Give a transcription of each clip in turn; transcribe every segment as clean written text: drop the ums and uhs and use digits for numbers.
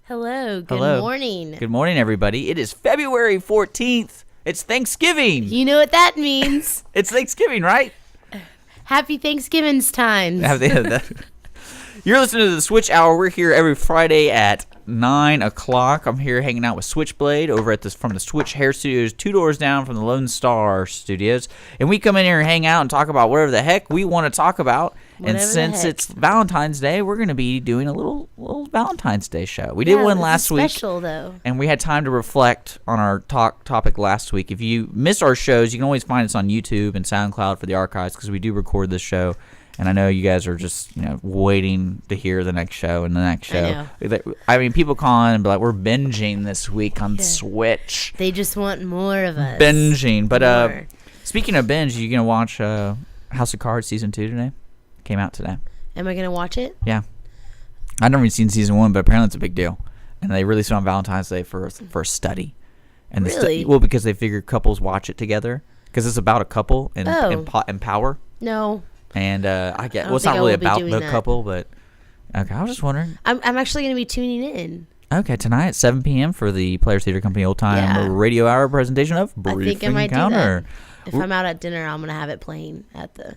Hello. Good Hello. morning. Good morning, everybody. It is February 14th. It's Thanksgiving. You know what that means. It's Thanksgiving, right? Happy Thanksgiving's times. You're listening to the Switch Hour. We're here every Friday at 9 o'clock. I'm here hanging out with Switchblade over at from the Switch Hair Studios, 2 doors down from the Lone Star Studios. And we come in here and hang out and talk about whatever the heck we want to talk about. Whatever and since it's Valentine's Day, we're going to be doing a little Valentine's Day show. We did one last week. Special, though. And we had time to reflect on our topic last week. If you missed our shows, you can always find us on YouTube and SoundCloud for the archives because we do record this show. And I know you guys are just, waiting to hear the next show and the next show. I mean, people call in and be like, we're binging this week on Switch. They just want more of us. Binging. But speaking of binge, you going to watch House of Cards Season 2 today? Came out today. Am I going to watch it? Yeah. I've never even seen Season 1, but apparently it's a big deal. And they released it on Valentine's Day for a study. And really? Because they figured couples watch it together. Because it's about a couple and power. No. And it's not really about the couple, but okay. I was just wondering. I'm actually going to be tuning in. Okay, tonight at 7 p.m. for the Players Theater Company Old Time Radio Hour presentation of Briefing I think I might Counter. do that. If I'm out at dinner, I'm going to have it playing at the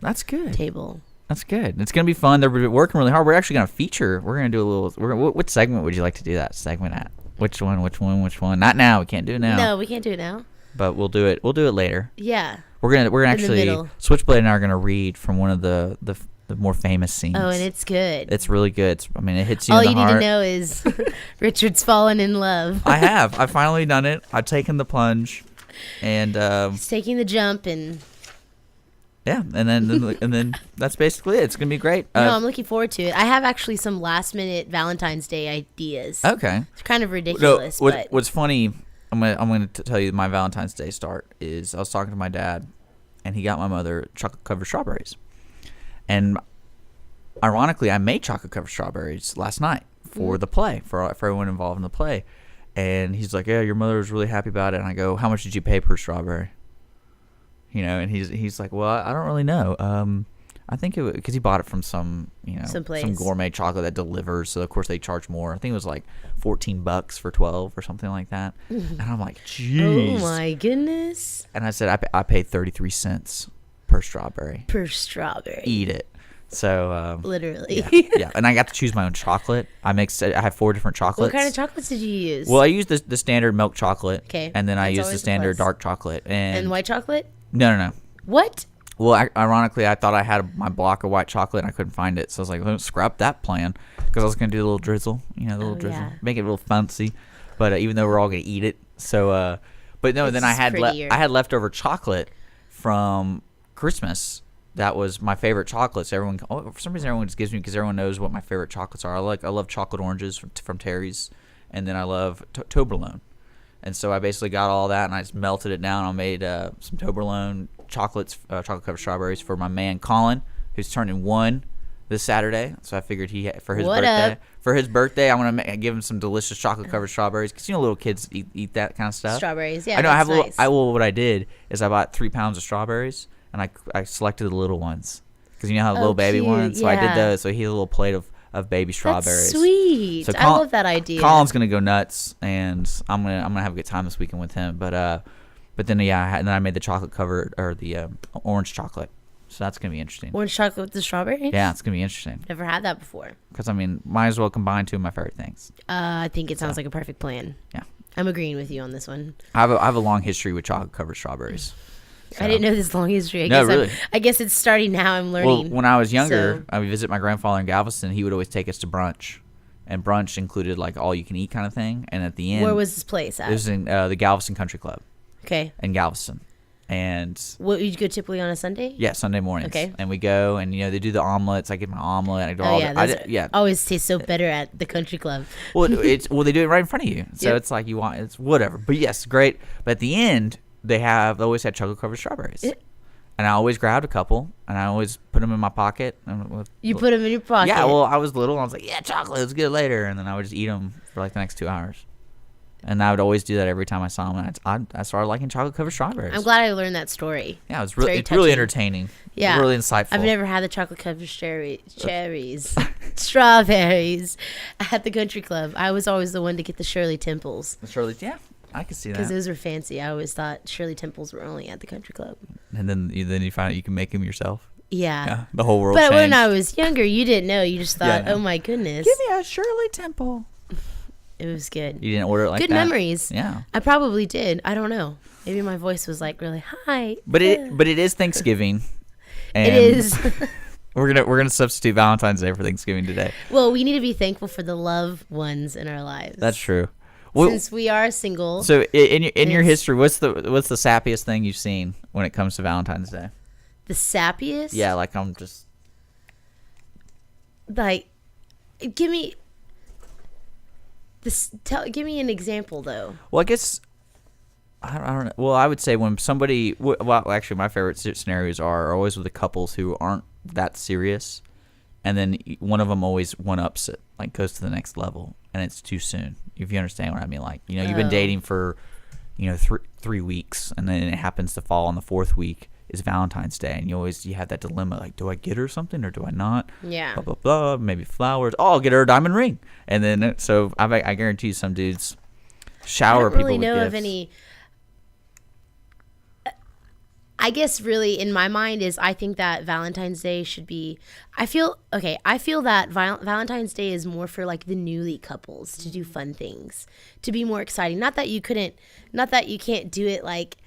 table. That's good. It's going to be fun. They're working really hard. We're actually going to feature. We're going to do a little. What segment would you like to do that segment at? Which one? Not now. We can't do it now. No, we can't do it now. But we'll do it. We'll do it later. Yeah. We're gonna actually Switchblade and I are gonna read from one of the more famous scenes. Oh, and it's good. It's really good. It hits you in the heart. All you need to know is Richard's fallen in love. I have. I've finally done it. I've taken the plunge, and he's taking the jump, and and then that's basically it. It's gonna be great. No, I'm looking forward to it. I have actually some last minute Valentine's Day ideas. Okay. It's kind of ridiculous. No, what's funny? I'm gonna tell you my Valentine's Day start is I was talking to my dad, and he got my mother chocolate covered strawberries, and ironically, I made chocolate covered strawberries last night for the play for everyone involved in the play, and he's like, "Yeah, your mother was really happy about it." And I go, "How much did you pay per strawberry?" And he's like, "Well, I don't really know. I think it was because he bought it from some gourmet chocolate that delivers. So of course they charge more. I think it was like $14 for 12 or something like that." And I'm like, "Jeez, oh my goodness!" And I said, "I paid 33 cents per strawberry. Per strawberry. Eat it." So literally, yeah. And I got to choose my own chocolate. I have 4 different chocolates. What kind of chocolates did you use? Well, I used the standard milk chocolate. Okay. And then I used the standard dark chocolate and white chocolate. No. What? Well, ironically, I thought I had my block of white chocolate, and I couldn't find it. So I was like, let's scrap that plan, because I was going to do a little drizzle, drizzle, make it a little fancy. But even though we're all going to eat it, so but no, then I had leftover chocolate from Christmas. That was my favorite chocolates. For some reason, everyone just gives me, because everyone knows what my favorite chocolates are. I love chocolate oranges from Terry's, and then I love Toblerone. And so I basically got all that, and I just melted it down. I made some Toblerone chocolate covered strawberries for my man Colin, who's turning 1 this Saturday. So I figured for his birthday, I'm gonna give him some delicious chocolate covered strawberries, because little kids eat that kind of stuff. Strawberries, yeah. I know. Nice. What I did is I bought 3 pounds of strawberries, and I selected the little ones, because you know how the little baby ones. So I did those. So he had a little plate of baby strawberries. That's sweet. So I love that idea. Colin's gonna go nuts, and I'm gonna have a good time this weekend with him. But then I made the chocolate covered, or the orange chocolate. So that's gonna be interesting. Orange chocolate with the strawberry? Yeah, it's gonna be interesting. Never had that before. Because might as well combine 2 of my favorite things. I think it sounds like a perfect plan. Yeah, I'm agreeing with you on this one. I have a long history with chocolate covered strawberries. So. I didn't know this long history. I guess it's starting now. I'm learning. Well, when I was younger, I would visit my grandfather in Galveston. He would always take us to brunch, and brunch included like all you can eat kind of thing. And at the end, where was this place at? It was in the Galveston Country Club. Okay. In Galveston, and what, you go typically on a Sunday? Yeah, Sunday mornings. Okay. And we go, and they do the omelets. I get my omelet. I do always tastes so better at the country club. Well, they do it right in front of you, so it's like it's whatever. But yes, great. But at the end, they always had chocolate covered strawberries. And I always grabbed a couple, and I always put them in my pocket. You put them in your pocket? Yeah, well, I was little, and I was like, yeah, chocolate, let's get it later. And then I would just eat them for like the next 2 hours. And I would always do that every time I saw them. I started liking chocolate covered strawberries. I'm glad I learned that story. Yeah, it's really entertaining. Yeah, really insightful. I've never had the chocolate covered cherries, strawberries at the country club. I was always the one to get the Shirley Temples. The Shirley, yeah, I can see that. Because those were fancy. I always thought Shirley Temples were only at the country club. And then you find out you can make them yourself. Yeah. The whole world But changed. when I was younger, you didn't know. You just thought, Yeah, oh my goodness. Give me a Shirley Temple. It was good. You didn't order it like good that? Good memories. Yeah. I probably did. I don't know. Maybe my voice was like really high. But it is Thanksgiving. And it is. we're gonna substitute Valentine's Day for Thanksgiving today. Well, we need to be thankful for the loved ones in our lives. That's true. Since we are single. So in your history, what's the sappiest thing you've seen when it comes to Valentine's Day? The sappiest? Yeah, like I'm just like, give me an example though. Well, I guess I don't know. Well, I would say when somebody. Well, actually, my favorite scenarios are always with the couples who aren't that serious, and then one of them always one ups it, like goes to the next level, and it's too soon. If you understand what I mean, like you've been dating for 3 weeks, and then it happens to fall on the 4th week is Valentine's Day, and you have that dilemma, like, do I get her something or do I not? Yeah. Blah blah blah. Maybe flowers. Oh, I'll get her a diamond ring, and then so I guarantee you some dudes shower people with gifts. I don't really know of any. I guess really in my mind is I think that Valentine's Day should be. I feel that Valentine's Day is more for like the newly couples to do fun things, to be more exciting. Not that you can't do it like.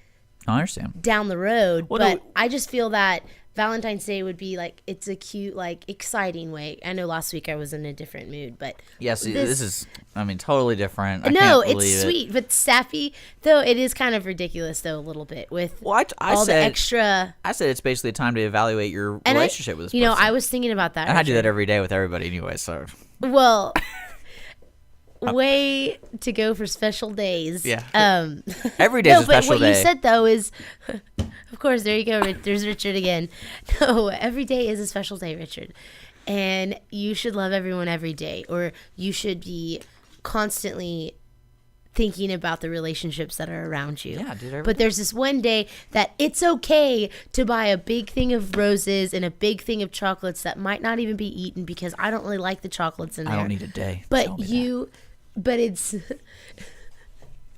I understand. Down the road, but I just feel that Valentine's Day would be like, it's a cute, like, exciting way. I know last week I was in a different mood, but yes, this is, totally different. It's sweet, but sappy though. It is kind of ridiculous though, a little bit with all the extra. I said it's basically a time to evaluate your relationship with this person. I was thinking about that. And I do that every day with everybody anyway. So well. Way to go for special days. Yeah. Every day is a special day. What you said though is, of course, there you go. There's Richard again. No, every day is a special day, Richard, and you should love everyone every day, or you should be constantly thinking about the relationships that are around you. Yeah, dude. But there's this one day that it's okay to buy a big thing of roses and a big thing of chocolates that might not even be eaten because I don't really like the chocolates in there. I don't need a day. But it's.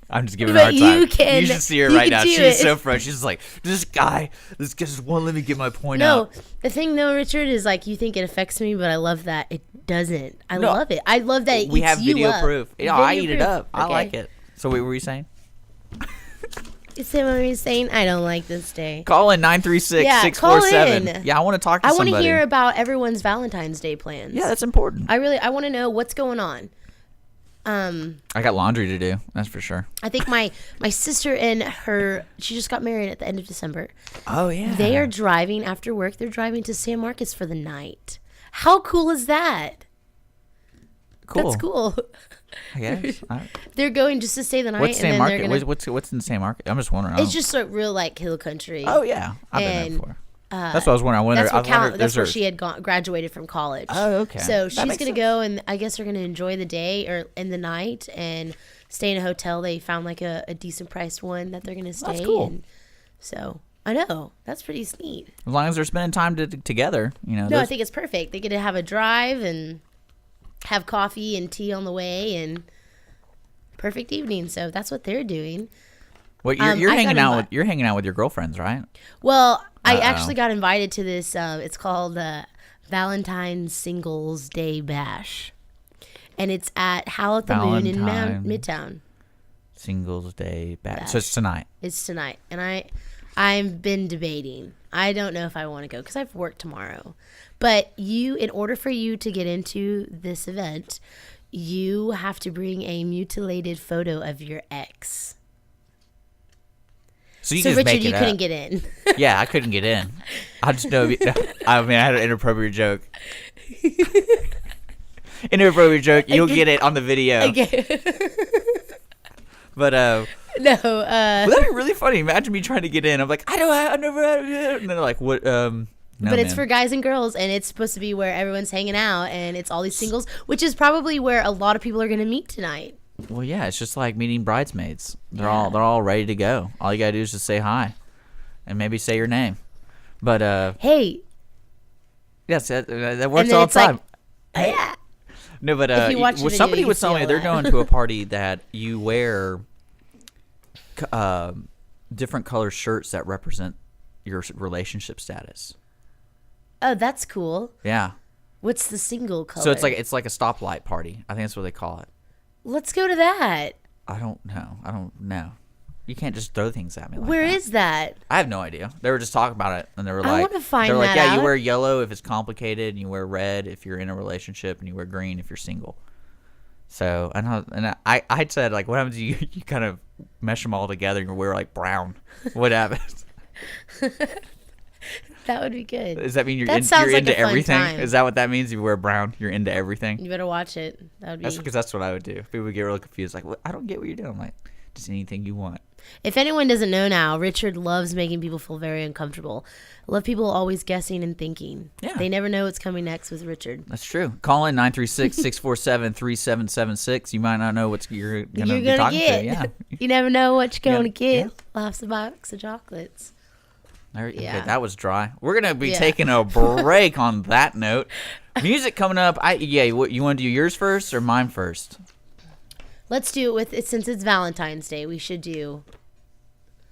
I'm just giving her a hard time. You should see her right now. She's so fresh. She's like, this guy just won't let me get my point out. No, the thing though, Richard, is like you think it affects me, but I love that it doesn't. I love it. I love that we have video proof. Yeah, I eat it up. Okay. I like it. So what were you saying? Is that what you're saying? I don't like this day. Call in 936-647. Yeah, I want to talk to somebody. I want to hear about everyone's Valentine's Day plans. Yeah, that's important. I want to know what's going on. I got laundry to do. That's for sure. I think my sister and she just got married at the end of December. Oh yeah. They are driving after work. They're driving to San Marcos for the night. How cool is that? Cool. That's cool. I guess. They're going just to stay the night. What's San Marcos? What's in San Marcos? I'm just wondering. It's just a real like hill country. Oh yeah, I've been there before. That's what I was wondering. That's where she had graduated from college. Oh, okay. So she's going to go, and I guess they're going to enjoy the day or in the night and stay in a hotel. They found like a decent priced one that they're going to stay. That's cool. In. So I know that's pretty neat. As long as they're spending time together, No, I think it's perfect. They get to have a drive and have coffee and tea on the way, and perfect evening. So that's what they're doing. Well, you're hanging out with your girlfriends, right? Well, I actually got invited to this. It's called Valentine Singles Day Bash, and it's at Howl at the Moon in Midtown. Singles Day Bash. So it's tonight. It's tonight, and I've been debating. I don't know if I want to go because I've work tomorrow. But in order for you to get into this event, you have to bring a mutilated photo of your ex. So Richard, you couldn't get in. Yeah, I couldn't get in. I just know. I had an inappropriate joke. Inappropriate joke. You'll get it on the video. Okay. But no. Well, that'd be really funny. Imagine me trying to get in. I'm like, I never had it. And they're like, what? No, but it's for guys and girls, and it's supposed to be where everyone's hanging out, and it's all these singles, which is probably where a lot of people are going to meet tonight. Well, yeah, it's just like meeting bridesmaids. They're all ready to go. All you gotta do is just say hi, and maybe say your name. But hey, yes, that works all the time. Like, yeah. No, but if you watch the video, somebody you was can telling me see they're all going to a party that you wear different color shirts that represent your relationship status. Oh, that's cool. Yeah. What's the single color? So it's like a stoplight party. I think that's what they call it. Let's go to that. I don't know. You can't just throw things at me like Where that. is that? I have no idea. They were just talking about it, and they were like, I want to find they're like, that yeah, out. you wear yellow if it's complicated, and you wear red if you're in a relationship, and you wear green if you're single. So, I said, like, what happens if you kind of mesh them all together and you wear, like, brown? What happens? That would be good. Does that mean you're Like into everything? time. Is that what that means? You wear brown, you're into everything? You better watch it. That would be. That's because that's what I would do. People would get really confused. Like, I don't get what you're doing. I'm like, just anything you want. If anyone doesn't know now, Richard loves making people feel very uncomfortable. I love people always guessing and thinking. Yeah. They never know what's coming next with Richard. That's true. Call in 936-647-3776. You might not know what you're going to be talking get. to. Yeah. You never know what you're going to get. Yeah. Lots of box of chocolates. Okay, Yeah. that was dry. We're going to be taking a break on that note. Music coming up. You want to do yours first or mine first? Let's do it with it since it's Valentine's Day. We should do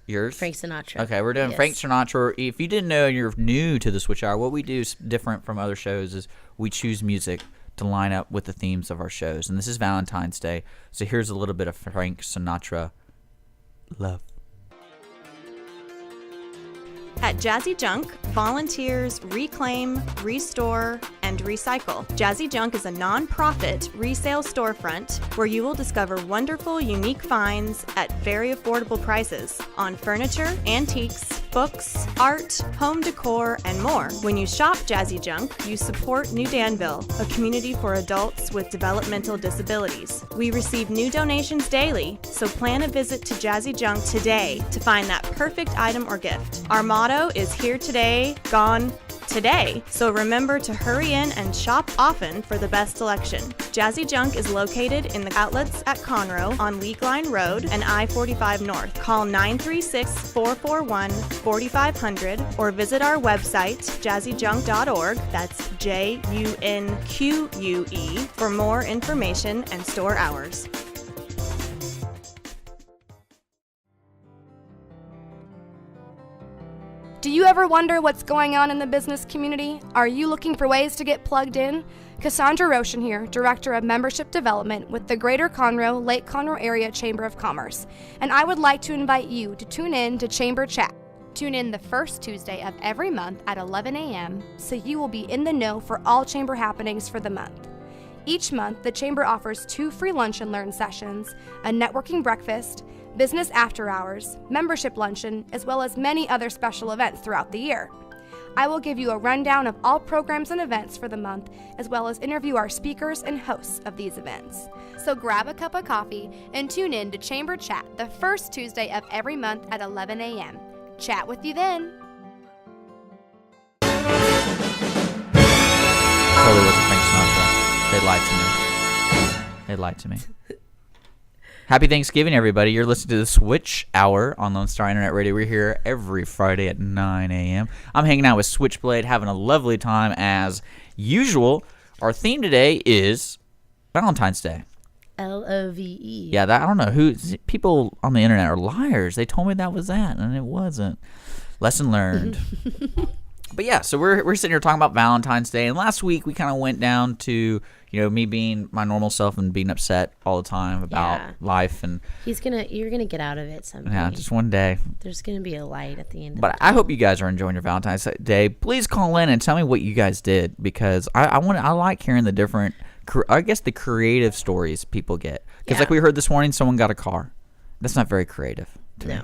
yours. Frank Sinatra. Okay, we're doing Frank Sinatra. If you didn't know, you're new to the Switch Hour. What we do is different from other shows. Is we choose music to line up with the themes of our shows, and this is Valentine's Day. So here's a little bit of Frank Sinatra. Love. At Jazzy Junk, volunteers reclaim, restore, and recycle. Jazzy Junk is a non-profit resale storefront where you will discover wonderful, unique finds at very affordable prices on furniture, antiques, books, art, home decor, and more. When you shop Jazzy Junk, you support New Danville, a community for adults with developmental disabilities. We receive new donations daily, so plan a visit to Jazzy Junk today to find that perfect item or gift. Our motto is here today, gone today. So remember to hurry in and shop often for the best selection. Jazzy Junk is located in the outlets at Conroe on League Line Road and I-45 North. Call 936-441-4500 or visit our website, jazzyjunk.org. That's JUNQUE for more information and store hours. Do you ever wonder what's going on in the business community? Are you looking for ways to get plugged in? Cassandra Roshan here, Director of Membership Development with the Greater Conroe, Lake Conroe Area Chamber of Commerce, and I would like to invite you to tune in to Chamber Chat. Tune in the first Tuesday of every month at 11 a.m. so you will be in the know for all Chamber happenings for the month. Each month, the Chamber offers 2 free lunch and learn sessions, a networking breakfast, business after hours, membership luncheon, as well as many other special events throughout the year. I will give you a rundown of all programs and events for the month, as well as interview our speakers and hosts of these events. So grab a cup of coffee and tune in to Chamber Chat the first Tuesday of every month at 11 a.m. Chat with you then. Totally wasn't Frank Sinatra. They lied to me. Happy Thanksgiving, everybody. You're listening to the Switch Hour on Lone Star Internet Radio. We're here every Friday at 9 a.m. I'm hanging out with Switchblade, having a lovely time as usual. Our theme today is Valentine's Day. Love. Yeah, I don't know who people on the internet are liars. They told me that was that, and it wasn't. Lesson learned. But yeah, so we're sitting here talking about Valentine's Day, and last week we kind of went down to me being my normal self and being upset all the time about life, and you're gonna get out of it someday. Yeah, just one day. There's gonna be a light at the end. But I hope you guys are enjoying your Valentine's Day. Please call in and tell me what you guys did, because I like hearing the different, I guess, the creative stories people get. Because like we heard this morning, someone got a car. That's not very creative to me.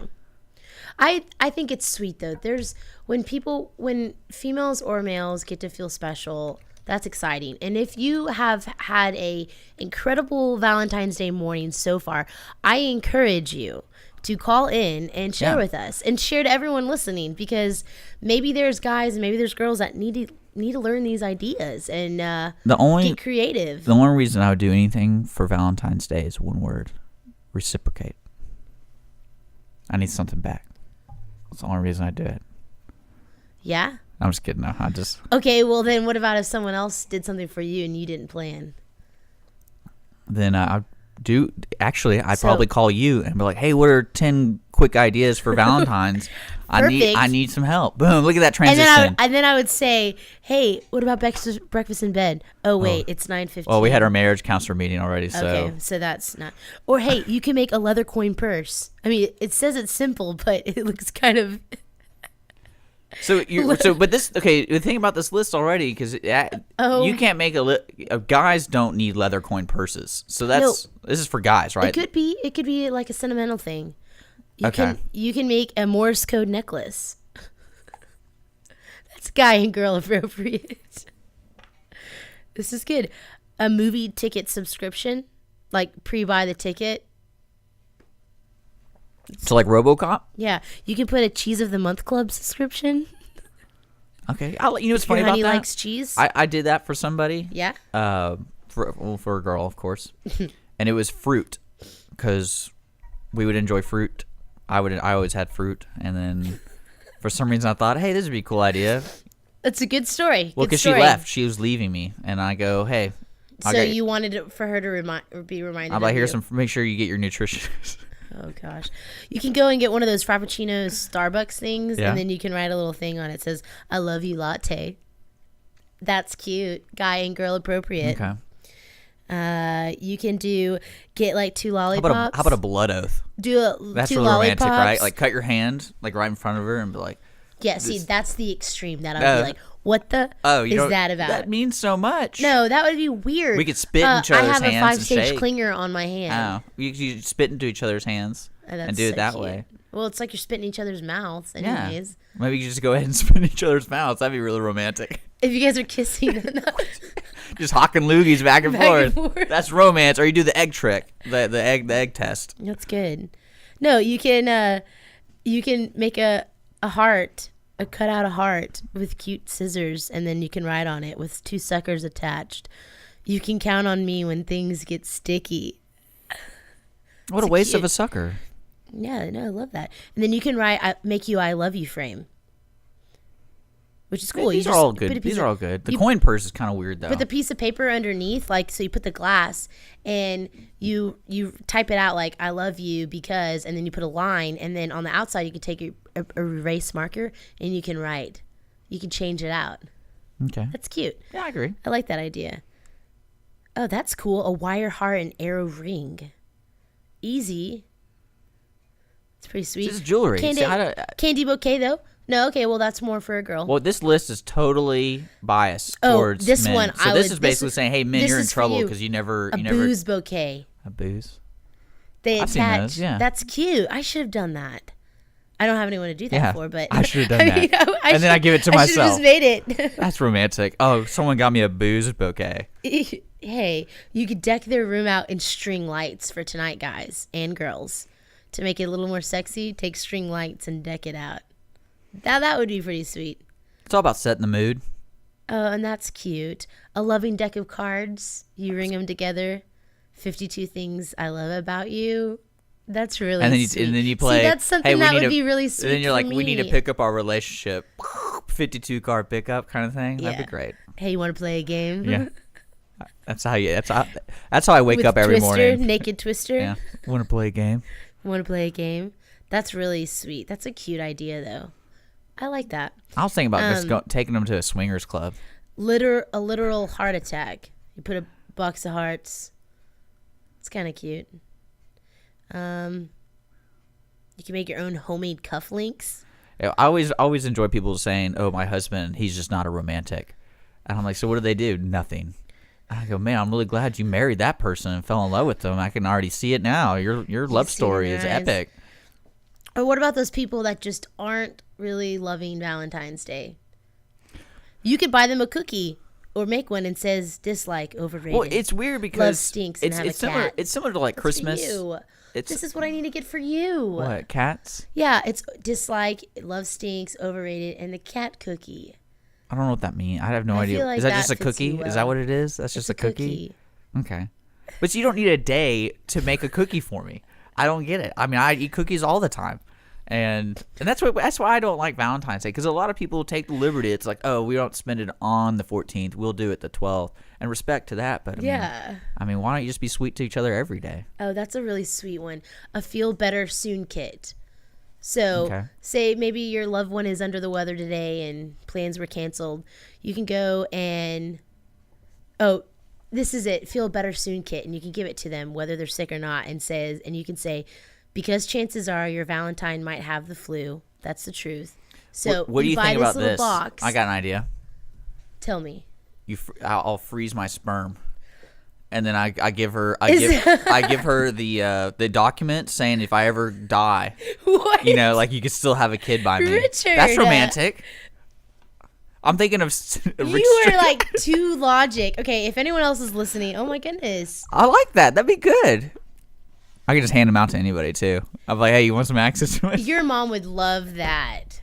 I think it's sweet though. There's when females or males get to feel special, that's exciting. And if you have had a incredible Valentine's Day morning so far, I encourage you to call in and share with us and share to everyone listening, because maybe there's guys and maybe there's girls that need to learn these ideas and get creative. The only reason I would do anything for Valentine's Day is one word: reciprocate. I need something back. That's the only reason I do it. Yeah? I'm just kidding. No, I just... Okay, well then what about if someone else did something for you and you didn't plan? Then I'd probably call you and be like, hey, what are 10 quick ideas for Valentine's? I need some help. Boom, look at that transition. And then I would say, hey, what about breakfast in bed? Oh, wait, it's 9:15. Well, we had our marriage counselor meeting already, so... Okay, so that's not... Or, hey, you can make a leather coin purse. I mean, it says it's simple, but it looks kind of... But this, okay, the thing about this list already, because you can't make guys don't need leather coin purses. So this is for guys, right? It could be like a sentimental thing. You can make a Morse code necklace. That's guy and girl appropriate. This is good. A movie ticket subscription, like pre-buy the ticket. So like RoboCop? Yeah, you can put a Cheese of the Month Club subscription. Okay, you know what's funny about that? Honey likes cheese. I did that for somebody. Yeah. For a girl, of course, and it was fruit, because we would enjoy fruit. I always had fruit, and then for some reason I thought, hey, this would be a cool idea. That's a good story. Well, because she left, she was leaving me, and I go, hey. So you wanted for her to be reminded. I'm like, here's some. Make sure you get your nutrition. Oh gosh, you can go and get one of those Frappuccino Starbucks things, and then you can write a little thing on it. It says, "I love you, latte." That's cute, guy and girl appropriate. Okay. You can get like 2 lollipops. How about a blood oath? That's really romantic, right? Like cut your hand like right in front of her and be like. Yeah, see, that's the extreme. That I would be like, what the is that about? That means so much. No, that would be weird. We could spit in each other's hands. I have a 5-stage clinger on my hand. Oh, you spit into each other's hands and do it that way. Well, it's like you're spitting each other's mouths anyways. Yeah. Maybe you just go ahead and spit in each other's mouths. That'd be really romantic. If you guys are kissing. Just hocking loogies back and forth. That's romance. Or you do the egg trick, the egg test. That's good. No, you can make a heart. Cut out a heart with cute scissors, and then you can write on it with 2 suckers attached. You can count on me when things get sticky. What a waste of a sucker. Yeah, no, I love that. And then you can make you I love you frame, which is cool. These are all good. The coin purse is kind of weird, though. Put the piece of paper underneath, like, so you put the glass, and you type it out like I love you because, and then you put a line, and then on the outside you can take a erase marker and you can write. You can change it out. Okay. That's cute. Yeah, I agree. I like that idea. Oh, that's cool. A wire heart and arrow ring. Easy. It's pretty sweet. This is jewelry. Candy bouquet, though? No, okay, well, that's more for a girl. Well, this list is totally biased towards this men. one. So this is basically saying, hey, men, you're in trouble because you never... booze bouquet. A booze? They I've attach. Seen those, yeah. That's cute. I should have done that. I don't have anyone to do that for, but... I should have done that. And then I give it to myself. I should have just made it. That's romantic. Oh, someone got me a booze bouquet. Hey, you could deck their room out in string lights for tonight, guys and girls. To make it a little more sexy, take string lights and deck it out. That would be pretty sweet. It's all about setting the mood. Oh, and that's cute. A loving deck of cards. You ring them together. 52 things I love about you. That's really sweet. And then you play. See, that's something that would be really sweet. And then you're like, for me. we need to pick up our relationship. 52 card pickup kind of thing. Yeah. That'd be great. Hey, you want to play a game? Yeah. That's how I wake up every morning. Naked Twister. Yeah. Want to play a game? Want to play a game? That's really sweet. That's a cute idea, though. I like that. I was thinking about just taking them to a swingers club. A literal heart attack. You put a box of hearts. It's kind of cute. You can make your own homemade cufflinks. I always enjoy people saying, "Oh, my husband, he's just not a romantic," and I'm like, "So what do they do? Nothing." I go, "Man, I'm really glad you married that person and fell in love with them. I can already see it now. Your love story is epic." Or what about those people that just aren't really loving Valentine's Day? You could buy them a cookie or make one and says dislike, overrated. Well, it's weird because love stinks and have a similar. cat. It's similar to like That's Christmas. for you. This is what I need to get for you. What, cats? Yeah, it's dislike, love stinks, overrated, and the cat cookie. I don't know what that means. I have no I idea. feel like Is that that just a fits cookie? you Is that well. what it is? That's just It's a cookie? Okay. But you don't need a day to make a cookie for me. I don't get it. I mean, I eat cookies all the time. And that's why I don't like Valentine's Day, because a lot of people take the liberty. It's like, oh, we don't spend it on the 14th. We'll do it the 12th. And respect to that. But I mean, why don't you just be sweet to each other every day? Oh, that's a really sweet one. A feel better soon kit. So say maybe your loved one is under the weather today and plans were canceled. You can go and, this is it, feel better soon kit. And you can give it to them whether they're sick or not, and you can say, because chances are your Valentine might have the flu. That's the truth. So what do you buy think this about little this? box. I got an idea. Tell me. I'll freeze my sperm, and then I give her the document saying if I ever die, What? like you could still have a kid by me. Richard. That's romantic. I'm thinking of You are like too logic. Okay, if anyone else is listening, oh my goodness. I like that. That'd be good. I could just hand them out to anybody too. I'm like, hey, you want some access to it? Your mom would love that.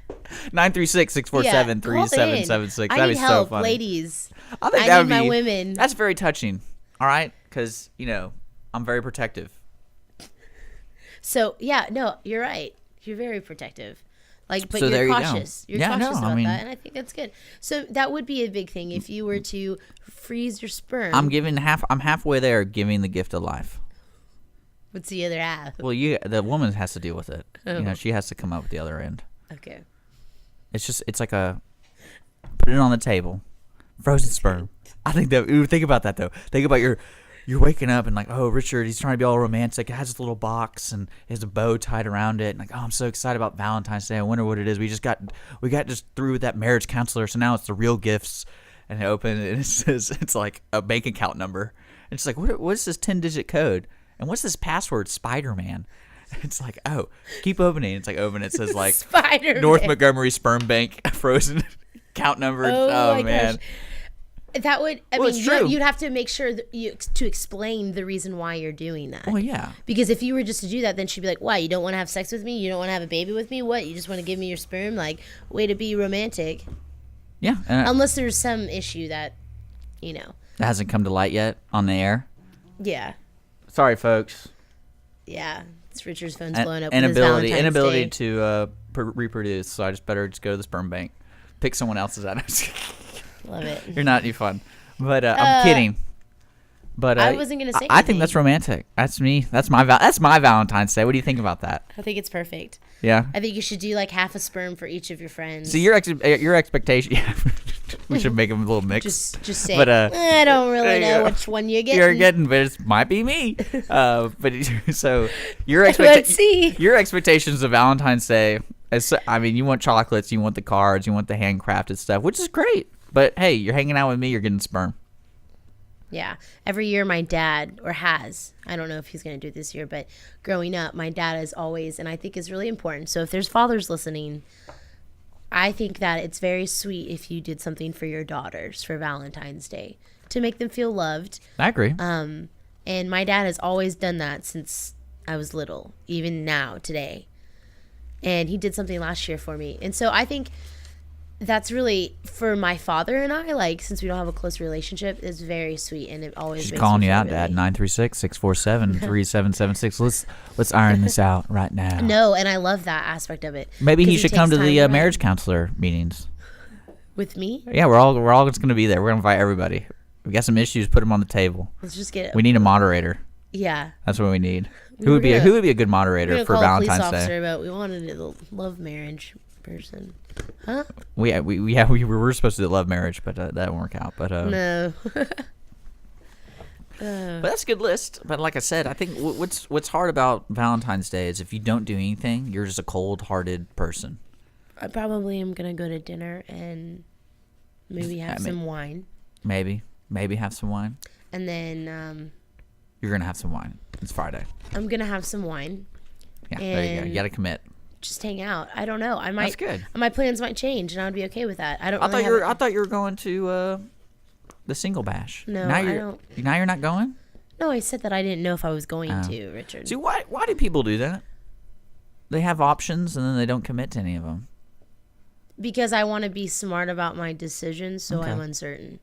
936-647-3776. I That'd need be help, so funny. ladies. I think I that need would my be. women. That's very touching. All right, because I'm very protective. So yeah, no, you're right. You're very protective. But So there you're you go. cautious. You're Yeah, cautious no, I about mean- that, and I think that's good. So that would be a big thing if you were to freeze your sperm. I'm halfway there, giving the gift of life. What's the other half? Well, the woman has to deal with it. Oh. She has to come up with the other end. Okay. It's like put it on the table, frozen sperm. I think think about that though. Think about you're waking up and like, oh, Richard, he's trying to be all romantic. It has this little box and it has a bow tied around it. And like, oh, I'm so excited about Valentine's Day. I wonder what it is. We got just through with that marriage counselor, so now it's the real gifts. And I open it and it says it's like a bank account number. And it's like, what's this 10-digit code? And what's this password? Spider-Man. It's like, oh, keep opening. It's like open. It says like Spider-Man. North Montgomery Sperm Bank frozen account number. Oh my man. gosh. That would, it's true. you'd have to make sure to explain the reason why you're doing that. Well, yeah. Because if you were just to do that, then she'd be like, why? You don't want to have sex with me? You don't want to have a baby with me? What? You just want to give me your sperm? Like, way to be romantic. Yeah. Unless there's some issue that, that hasn't come to light yet on the air. Yeah. Sorry, folks. Yeah. It's Richard's phone's blowing up. Inability to reproduce. So I better go to the sperm bank, pick someone else's out. Love it. You're not any fun, but I'm kidding. But I wasn't gonna say I think anything. that's romantic. That's me. That's my Valentine's Day. What do you think about that? I think it's perfect. Yeah. I think you should do like half a sperm for each of your friends. So your expectation. Yeah, we should make them a little mix. Just say. But I don't really know which one you're getting. You're getting, but it might be me. But so your Let's see. Your expectations of Valentine's Day. You want chocolates, you want the cards, you want the handcrafted stuff, which is great. But hey, you're hanging out with me, you're getting sperm. Yeah. Every year my dad, I don't know if he's going to do it this year, but growing up, my dad is always, and I think is really important. So if there's fathers listening, I think that it's very sweet if you did something for your daughters for Valentine's Day to make them feel loved. I agree. And my dad has always done that since I was little, even now, today. And he did something last year for me. And so I think that's really, for my father and I, like, since we don't have a close relationship, it's very sweet, and it always She's makes calling me you feel out, really... Dad. 936-647-3776. Let's iron this out right now. No, and I love that aspect of it. Maybe he 'Cause should takes come to time the marriage counselor meetings. with me. Yeah, we're all just going to be there. We're going to invite everybody. We got some issues. Put them on the table. Let's just get it. We need a moderator. Yeah. That's what we need. We Who were would be a good We're moderator gonna for call Valentine's a police Day? officer, but we wanted a love marriage person. Huh? We were supposed to do love marriage, but that didn't work out. But No. but that's a good list. But like I said, I think what's hard about Valentine's Day is if you don't do anything, you're just a cold-hearted person. I probably am gonna go to dinner and maybe have some wine. Maybe have some wine. And then You're gonna have some wine. It's Friday. I'm gonna have some wine. Yeah, there you go. You gotta commit. Just hang out. I don't know. I might. That's good. My plans might change, and I would be okay with that. I don't. I thought you were going to the single bash. No, now I don't. Now you're not going? No, I said that I didn't know if I was going to, Richard. See, why do people do that? They have options and then they don't commit to any of them. Because I want to be smart about my decisions, so I'm uncertain.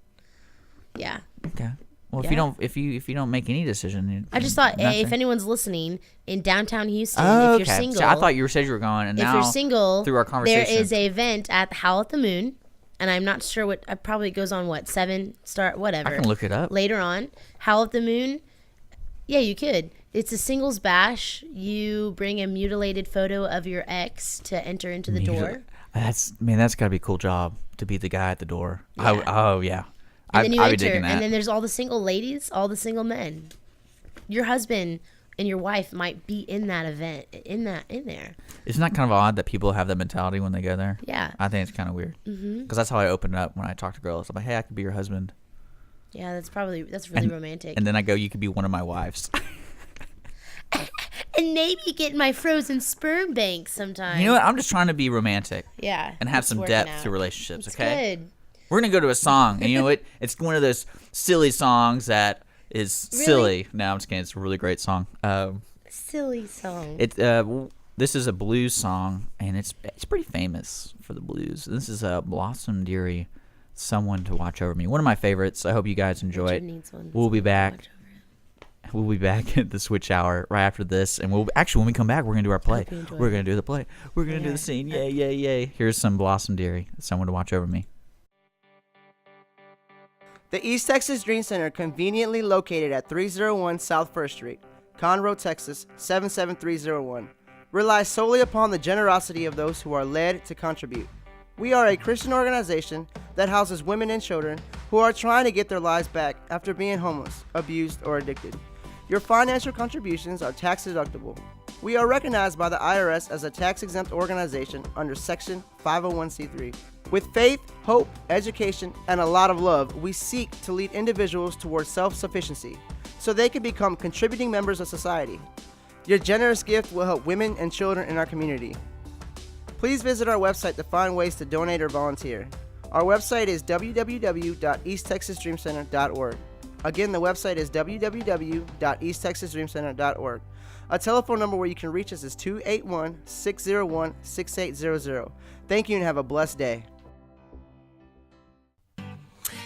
Yeah. Okay. Well, Yeah. if you don't make any decision, I just thought, nothing. if anyone's listening in downtown Houston, Oh, if you're okay. single, See, I thought you said you were going, and if now you're single, through our conversation, there is a event at Howl at the Moon, and I'm not sure what. Probably goes on 7 start whatever. I can look it up later on. Howl at the Moon. Yeah, you could. It's a singles bash. You bring a mutilated photo of your ex to enter into the door. That's got to be a cool job to be the guy at the door. Yeah. Yeah. And then you I'd be enter, digging that. and then there's all the single ladies, all the single men. Your husband and your wife might be in that event, in there. Isn't that kind of odd that people have that mentality when they go there? Yeah. I think it's kind of weird. Because that's how I open it up when I talk to girls. I'm like, hey, I could be your husband. Yeah, that's really romantic. And then I go, you could be one of my wives. And maybe get my frozen sperm bank sometime. You know what? I'm just trying to be romantic. Yeah. And have it's some working depth out. to relationships, It's okay? good. We're going to go to a song. And you know what? It's one of those silly songs that is silly. No, I'm just kidding. It's a really great song. Silly song. This is a blues song, and it's pretty famous for the blues. This is Blossom Dearie, Someone to Watch Over Me. One of my favorites. I hope you guys enjoy Richard it. needs one. We'll be Someone to back. watch over him. We'll be back at the Switch Hour right after this, and when we come back, we're gonna do our play. Hope you enjoy We're it. gonna do the play. We're gonna do the scene. Yay, yay, yay! Here's some Blossom Dearie, Someone to Watch Over Me. The East Texas Dream Center, conveniently located at 301 South 1st Street, Conroe, Texas 77301, relies solely upon the generosity of those who are led to contribute. We are a Christian organization that houses women and children who are trying to get their lives back after being homeless, abused, or addicted. Your financial contributions are tax deductible. We are recognized by the IRS as a tax-exempt organization under Section 501c3. With faith, hope, education, and a lot of love, we seek to lead individuals towards self-sufficiency so they can become contributing members of society. Your generous gift will help women and children in our community. Please visit our website to find ways to donate or volunteer. Our website is www.easttexasdreamcenter.org. Again, the website is www.easttexasdreamcenter.org. A telephone number where you can reach us is 281-601-6800. Thank you and have a blessed day.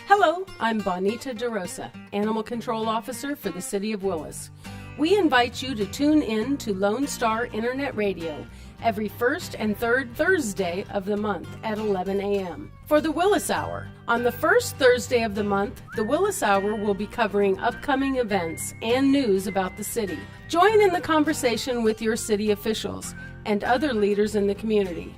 Hello, I'm Bonita DeRosa, Animal Control Officer for the City of Willis. We invite you to tune in to Lone Star Internet Radio every first and third Thursday of the month at 11 a.m. for the Willis Hour. On the first Thursday of the month, the Willis Hour will be covering upcoming events and news about the city. Join in the conversation with your city officials and other leaders in the community.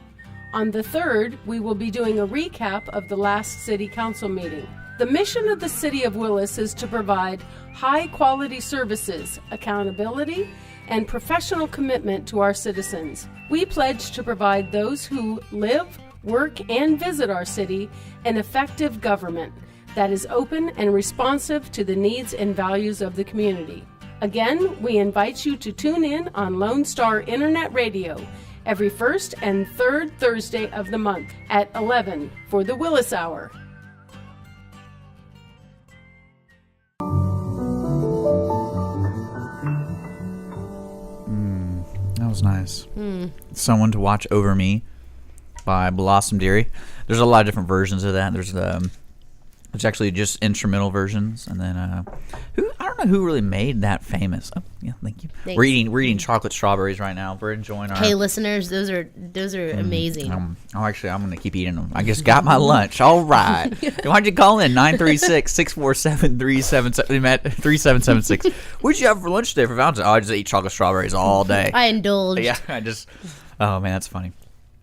On the third, we will be doing a recap of the last City Council meeting. The mission of the City of Willis is to provide high-quality services, accountability, and professional commitment to our citizens. We pledge to provide those who live, work, and visit our city an effective government that is open and responsive to the needs and values of the community. Again, we invite you to tune in on Lone Star Internet Radio every first and third Thursday of the month at 11 for the Willis Hour. That was nice. Someone to Watch Over Me by Blossom Dearie. There's a lot of different versions of that. There's actually just instrumental versions, and then I don't know who really made that famous. Oh, yeah, thank you. Thanks. We're eating chocolate strawberries right now. We're enjoying our. Hey, listeners, those are amazing. I'm gonna keep eating them. I just got my lunch. All right. Why'd you call in 936-647-3776? What'd you have for lunch today for Valentine? Oh, I just eat chocolate strawberries all day. I indulged. Yeah, oh man, that's funny.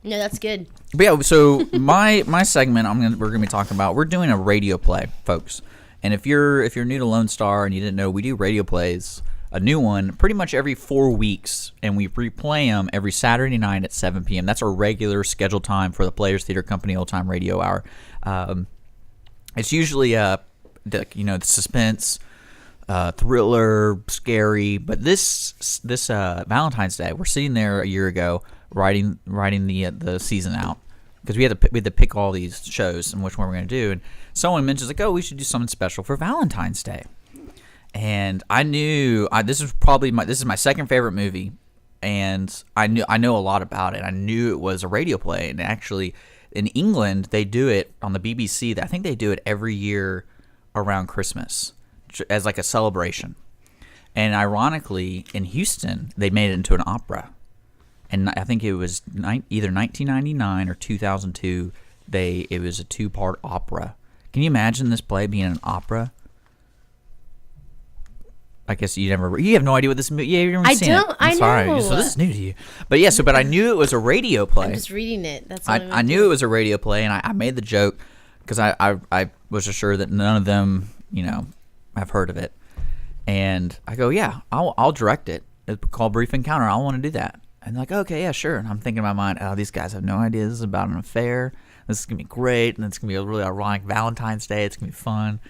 No, that's good. But yeah, so my segment we're gonna be talking about, we're doing a radio play, folks. And if you're new to Lone Star and you didn't know, we do radio plays, a new one pretty much every 4 weeks, and we replay them every Saturday night at 7 p.m. That's our regular scheduled time for the Players Theater Company Old Time Radio Hour. It's usually the suspense, thriller, scary. But this Valentine's Day, we're sitting there a year ago writing the season out because we had to pick all these shows and which one we're going to do. And someone mentions like, oh, we should do something special for Valentine's Day. And I knew this is my second favorite movie, and I know a lot about it. I knew it was a radio play, and actually in England they do it on the BBC. I think they do it every year around Christmas as like a celebration. And ironically, in Houston, they made it into an opera. And I think it was either 1999 or 2002. It was a 2-part opera. Can you imagine this play being an opera? I guess you have no idea what this movie. Yeah, you've never seen it. I'm sorry. know. So this is new to you. But yeah, but I knew it was a radio play. I'm just reading it. That's what I knew it was a radio play, and I made the joke because I was assured that none of them, have heard of it. And I go, yeah, I'll direct it. It's called Brief Encounter. I want to do that. And they're like, okay, yeah, sure. And I'm thinking in my mind, oh, these guys have no idea this is about an affair. This is going to be great, and it's going to be a really ironic Valentine's Day. It's going to be fun.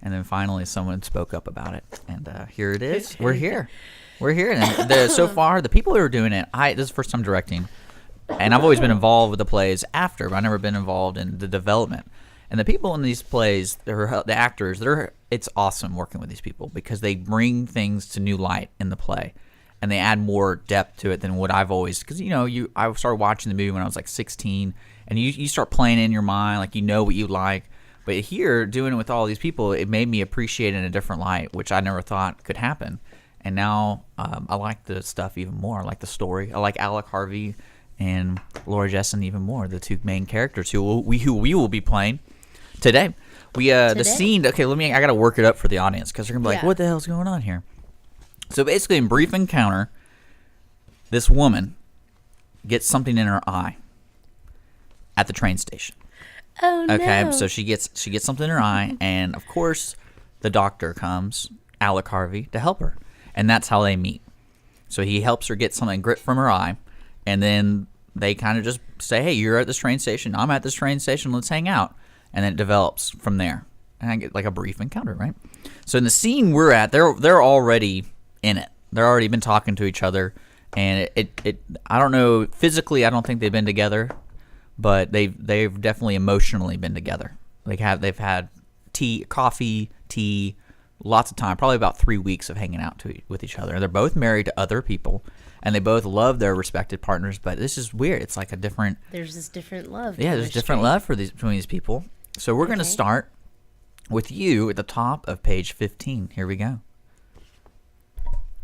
And then finally someone spoke up about it. And here it is. We're here. And so far, the people who are doing it, this is the first time directing. And I've always been involved with the plays after, but I've never been involved in the development. And the people in these plays, the actors, it's awesome working with these people because they bring things to new light in the play. And they add more depth to it than what I've always, because I started watching the movie when I was like 16, and you start playing in your mind, like what you like. But here, doing it with all these people, it made me appreciate it in a different light, which I never thought could happen. And now I like the stuff even more. I like the story. I like Alec Harvey and Laura Jessen even more, the two main characters who we will be playing today. The scene. Okay, I got to work it up for the audience because they're gonna be like, "What the hell's going on here?" So basically, in Brief Encounter, this woman gets something in her eye at the train station. Oh no. Okay, so she gets something in her eye, and of course, the doctor comes, Alec Harvey, to help her, and that's how they meet. So he helps her get something grit from her eye, and then they kind of just say, "Hey, you're at this train station. I'm at this train station. Let's hang out," and then it develops from there. And I get like a brief encounter, right? So in the scene we're at, they're already in it. They're already been talking to each other, and it I don't know, physically I don't think they've been together, but they've definitely emotionally been together. They've had coffee, tea, lots of time, probably about 3 weeks of hanging out with each other. They're both married to other people, and they both love their respected partners, but this is weird. It's like there's this different love. Yeah, there's different love between these people. So we're going to start with you at the top of page 15. Here we go.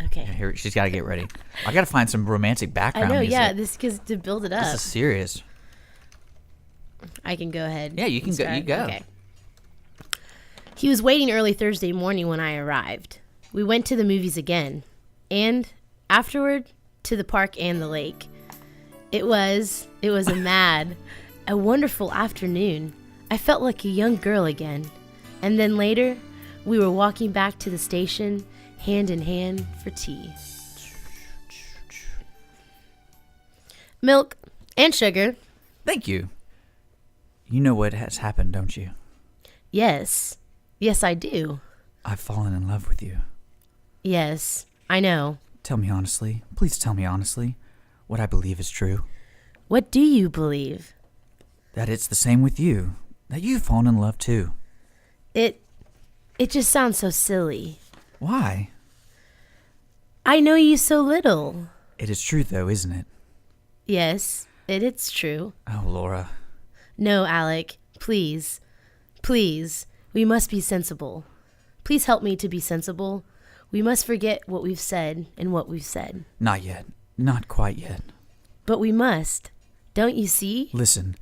Okay. Here, she's got to get ready. I got to find some romantic background music. Yeah, this is to build it up. This is serious. I can go ahead. Yeah, you can go. You go. Okay. He was waiting early Thursday morning when I arrived. We went to the movies again, and afterward to the park and the lake. It was a wonderful afternoon. I felt like a young girl again. And then later, we were walking back to the station, hand in hand for tea. Milk and sugar. Thank you. You know what has happened, don't you? Yes. Yes, I do. I've fallen in love with you. Yes, I know. Tell me honestly. Please tell me honestly what I believe is true. What do you believe? That it's the same with you. That you've fallen in love too. It just sounds so silly. Why? I know you so little. It is true though, isn't it? Yes, it's true. Oh, Laura. No, Alec. Please. Please. We must be sensible. Please help me to be sensible. We must forget what we've said and what we've said. Not yet. Not quite yet. But we must. Don't you see? Listen.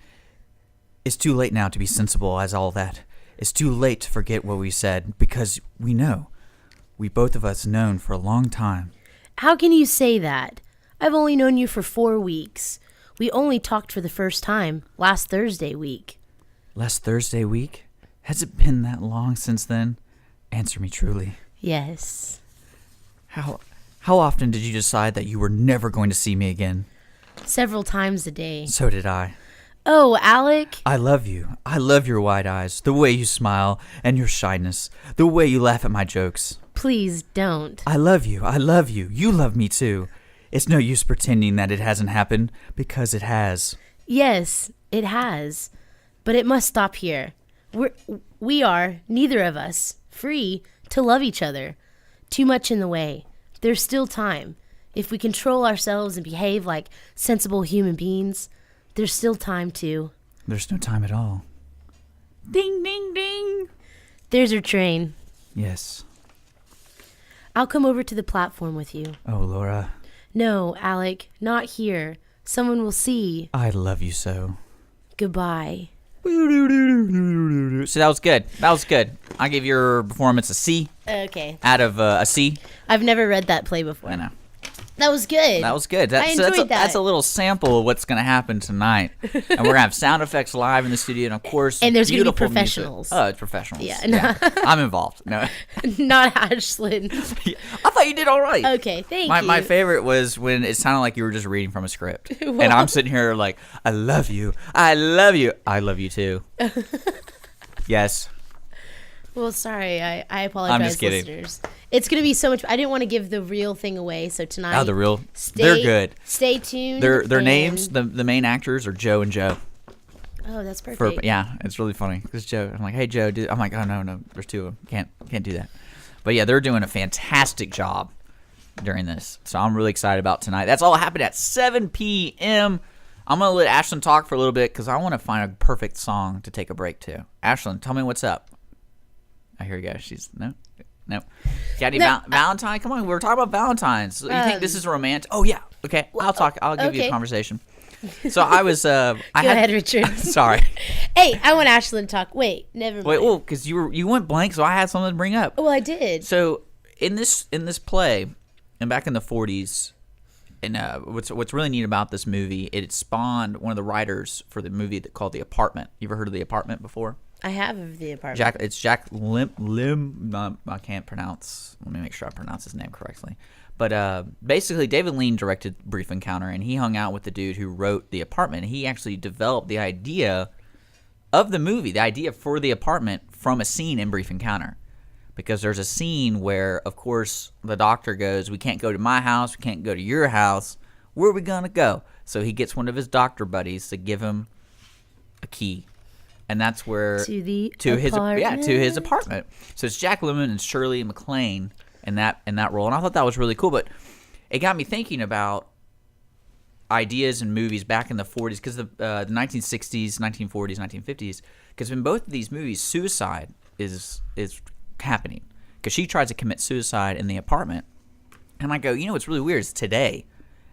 It's too late now to be sensible as all that. It's too late to forget what we said because we know. We both of us known for a long time. How can you say that? I've only known you for 4 weeks. We only talked for the first time last Thursday week. Last Thursday week? Has it been that long since then? Answer me truly. Yes. How often did you decide that you were never going to see me again? Several times a day. So did I. Oh, Alec. I love you. I love your wide eyes, the way you smile, and your shyness, the way you laugh at my jokes. Please don't. I love you. I love you. You love me too. It's no use pretending that it hasn't happened, because it has. Yes, It has. But it must stop here. We are, neither of us, free to love each other. Too much in the way. There's still time. If we control ourselves and behave like sensible human beings, there's still time to. There's no time at all. Ding, ding, ding. There's our train. Yes. I'll come over to the platform with you. Oh, Laura. No, Alec, not here. Someone will see. I love you so. Goodbye. So that was good. That was good. I give your performance a C Okay. out of a C. I've never read that play before. I know. That was good. That was good. I enjoyed that. That's a little sample of what's going to happen tonight. And we're going to have sound effects live in the studio, and of course, And there's gonna be beautiful music. professionals. Oh, it's professionals. Yeah. I'm involved. No, Not Ashlyn. I thought you did all right. Okay, thank you. My favorite was when it sounded like you were just reading from a script, and I'm sitting here like, I love you, I love you, I love you too. Yes. Well, sorry. I apologize, I'm just kidding. listeners. It's going to be so much. I didn't want to give the real thing away, so tonight. Oh, they're good. Stay tuned. Their and- names, the main actors are Joe and Joe. Oh, that's perfect. Yeah, it's really funny because Joe. I'm like, hey Joe, I'm like, oh no, there's two of them. Can't do that. But yeah, they're doing a fantastic job during this. So I'm really excited about tonight. That's all happened at 7 p.m. I'm gonna let Ashlyn talk for a little bit because I want to find a perfect song to take a break to. Ashlyn, tell me what's up. I hear you guys. She's no. Got any Valentine? Come on, we're talking about Valentines. You think this is romantic? Oh yeah. Okay, I'll talk. I'll give you a conversation. So I was. Go ahead, Richard. Sorry. Hey, I want Ashlyn to talk. Wait, never mind. Wait, well, because you went blank, so I had something to bring up. Well, I did. So in this play, and back in the 40s, and what's really neat about this movie, it spawned one of the writers for the movie called The Apartment. You ever heard of The Apartment before? I have of The Apartment. It's Jack Lim. I can't pronounce. Let me make sure I pronounce his name correctly. But basically, David Lean directed Brief Encounter, and he hung out with the dude who wrote The Apartment. He actually developed the idea of the movie, the idea for The Apartment, from a scene in Brief Encounter. Because there's a scene where, of course, the doctor goes, we can't go to my house, we can't go to your house. Where are we going to go? So he gets one of his doctor buddies to give him a key. And that's where to his apartment. So it's Jack Lemmon and Shirley MacLaine in that role, and I thought that was really cool. But it got me thinking about ideas in movies back in the 40s, because the 1960s, 1940s, 1950s. Because in both of these movies, suicide is happening. Because she tries to commit suicide in the apartment, and I go, it's really weird. It's today,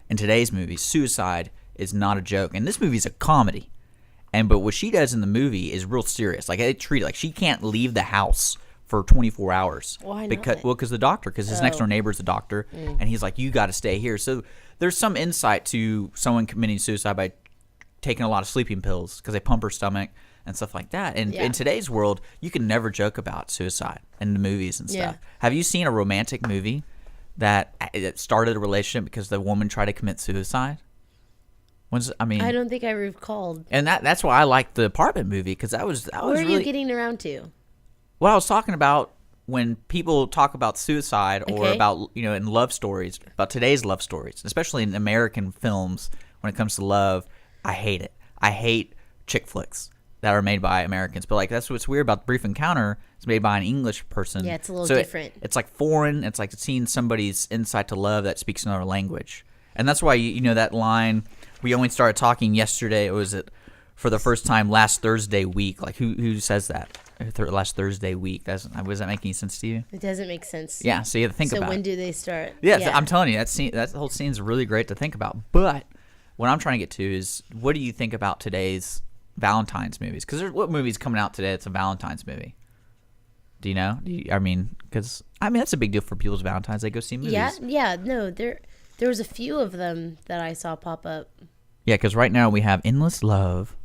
in today's movies, suicide is not a joke, and this movie is a comedy. But what she does in the movie is real serious. Like, they treat it like she can't leave the house for 24 hours. Why not? Because his next door neighbor is a doctor, and he's like, you got to stay here. So there's some insight to someone committing suicide by taking a lot of sleeping pills because they pump her stomach and stuff like that. And in today's world, you can never joke about suicide in the movies and stuff. Yeah. Have you seen a romantic movie that started a relationship because the woman tried to commit suicide? I don't think I recalled. And that's why I like the Apartment movie, because that was Where are you getting around to? What I was talking about when people talk about suicide or about, in love stories, about today's love stories, especially in American films when it comes to love, I hate it. I hate chick flicks that are made by Americans. But like, that's what's weird about Brief Encounter. It's made by an English person. Yeah, it's a little different. It's like foreign. It's like seeing somebody's insight to love that speaks another language. And that's why, that line, we only started talking yesterday, was it for the first time last Thursday week? Like, who says that? Last Thursday week. Was that making any sense to you? It doesn't make sense. Yeah, so you have to think about it. So when do they start? Yeah, I'm telling you, that whole scene's really great to think about. But what I'm trying to get to is, what do you think about today's Valentine's movies? Because what movie's coming out today that's a Valentine's movie? Do you know? Because that's a big deal for people's Valentines. They go see movies. Yeah. No, there was a few of them that I saw pop up. Yeah, because right now we have Endless Love,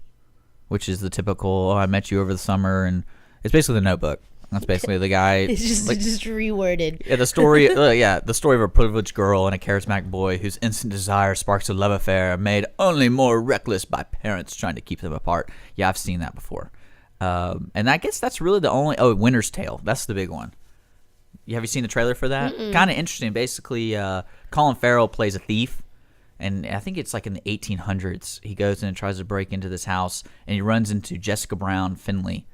which is the typical, I met you over the summer, and it's basically The Notebook. That's basically the guy. It's just reworded. Yeah, the story. The story of a privileged girl and a charismatic boy whose instant desire sparks a love affair, made only more reckless by parents trying to keep them apart. Yeah, I've seen that before, and I guess that's really the only. Oh, Winter's Tale. That's the big one. Have you seen the trailer for that? Kind of interesting. Basically, Colin Farrell plays a thief, And I think it's like in the 1800s. He goes in and tries to break into this house, and he runs into Jessica Brown Finley,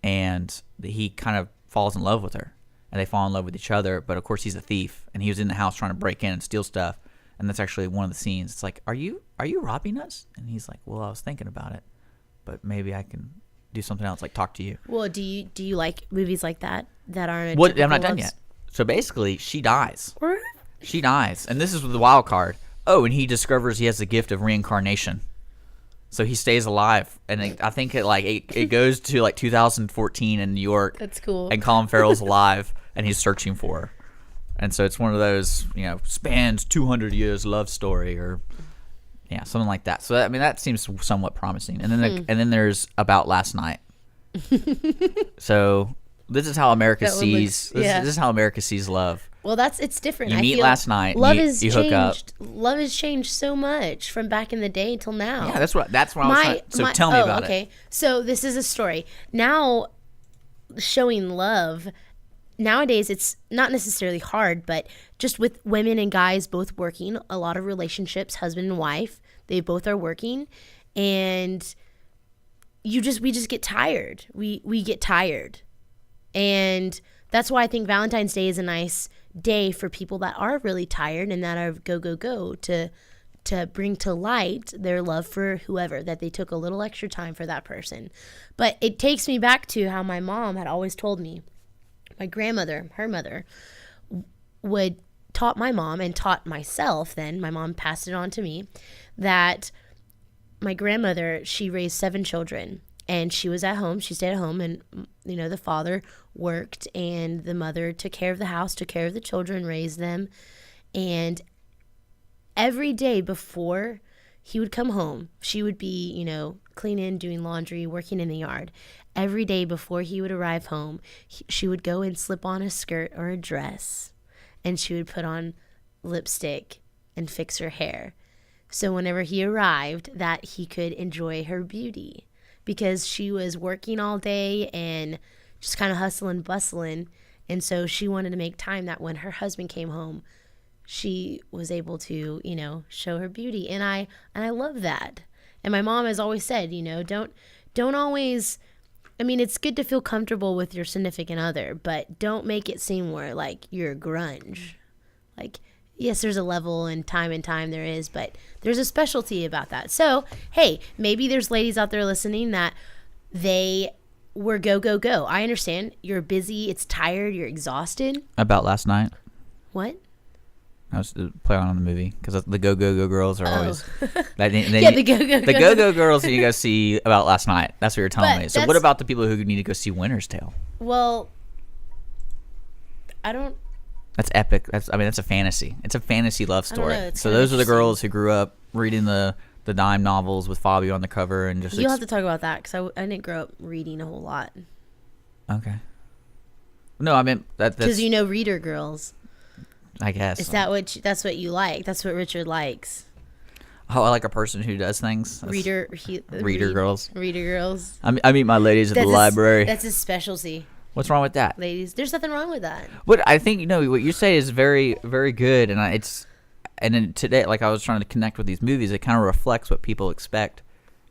and he kind of falls in love with her, and they fall in love with each other. But of course, he's a thief, and he was in the house trying to break in and steal stuff. And that's actually one of the scenes. It's like, are you robbing us? And he's like, well, I was thinking about it, but maybe I can do something else, like talk to you. Well, do you like movies like that aren't? What? I'm not done yet. So basically, she dies. She dies, and this is the wild card. Oh, and he discovers he has the gift of reincarnation, so he stays alive. And I think it goes to like 2014 in New York. That's cool. And Colin Farrell's alive, and he's searching for her. And so it's one of those, spans 200 years love story, or something like that. So that seems somewhat promising. And then there's About Last Night. So this is how America sees. This is how America sees love. Well, it's different. You meet last night. Love you hook up. Love has changed so much from back in the day till now. Yeah, that's what I was trying. So tell me about it. Okay, so this is a story. Now, showing love. Nowadays, it's not necessarily hard, but just with women and guys both working, a lot of relationships, husband and wife, they both are working, and we just get tired. We get tired, and that's why I think Valentine's Day is a nice day for people that are really tired and that are go to bring to light their love for whoever, that they took a little extra time for that person. But it takes me back to how my mom had always told me. My grandmother, her mother, would taught my mom and taught myself, then my mom passed it on to me, that my grandmother, she raised 7 children, and she was at home, she stayed at home, and the father worked, and the mother took care of the house, took care of the children, raised them. And every day before he would come home, she would be, cleaning, doing laundry, working in the yard. Every day before he would arrive home, she would go and slip on a skirt or a dress, and she would put on lipstick and fix her hair. So whenever he arrived, that he could enjoy her beauty, because she was working all day and just kind of hustling, bustling. And so she wanted to make time that when her husband came home, she was able to, show her beauty. And I love that. And my mom has always said, don't always, it's good to feel comfortable with your significant other, but don't make it seem more like you're grunge. Like, yes, there's a level and time there is, but there's a specialty about that. So, hey, maybe there's ladies out there listening that they were go. I understand. You're busy. It's tired. You're exhausted. About Last Night. What? I was play on the movie, because the go girls are always the go girls that you go see About Last Night. That's what you're telling me. So what about the people who need to go see Winter's Tale? Well, I don't. That's epic. That's a fantasy. It's a fantasy love story. So those are the girls who grew up reading the dime novels with Fabio on the cover, and just you'll have to talk about that, because I didn't grow up reading a whole lot. Okay. No, I meant that because reader girls. I guess. Is that's what you like? That's what Richard likes. Oh, I like a person who does things. Reader girls. Reader girls. I meet my ladies at the library. That's his specialty. What's wrong with that? Ladies, there's nothing wrong with that. What I think, what you say is very, very good, and and then today, like I was trying to connect with these movies, it kind of reflects what people expect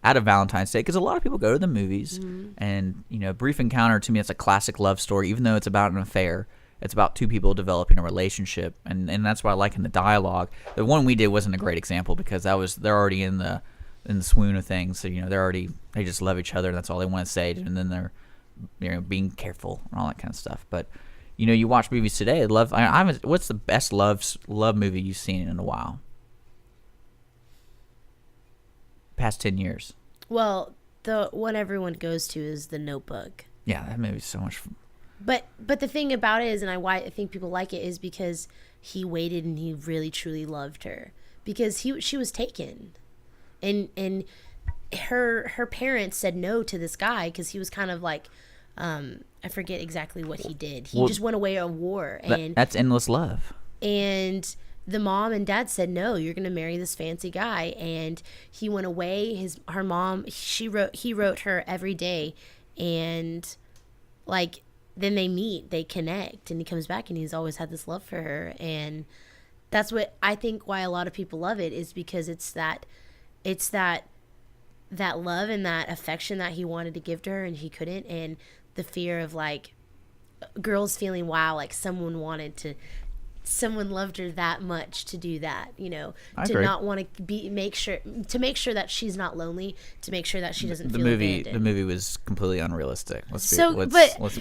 out of Valentine's Day, because a lot of people go to the movies, and Brief Encounter, to me, it's a classic love story, even though it's about an affair. It's about 2 people developing a relationship, and that's what I like in the dialogue. The one we did wasn't a great example, because they're already in the swoon of things. So they just love each other, and that's all they want to say. And then they're being careful and all that kind of stuff. But you watch movies today. What's the best love movie you've seen in a while? Past 10 years. Well, the one everyone goes to is The Notebook. Yeah, that movie's so much fun. But the thing about it is, and why I think people like it, is because he waited and he really truly loved her, because she was taken, and her parents said no to this guy because he was kind of like, I forget exactly what he did. He just went away on war, and that's endless love. And the mom and dad said, no, you're gonna marry this fancy guy, and he went away. Her mom, he wrote her every day, and like. Then they meet, they connect, and he comes back, and he's always had this love for her. And that's what I think why a lot of people love it, is because it's that love and that affection that he wanted to give to her and he couldn't, and the fear of like girls feeling, wow, like someone loved her that much to do that, to agree. not want to make sure that she's not lonely, to make sure that she doesn't feel abandoned. The movie was completely unrealistic. Let's be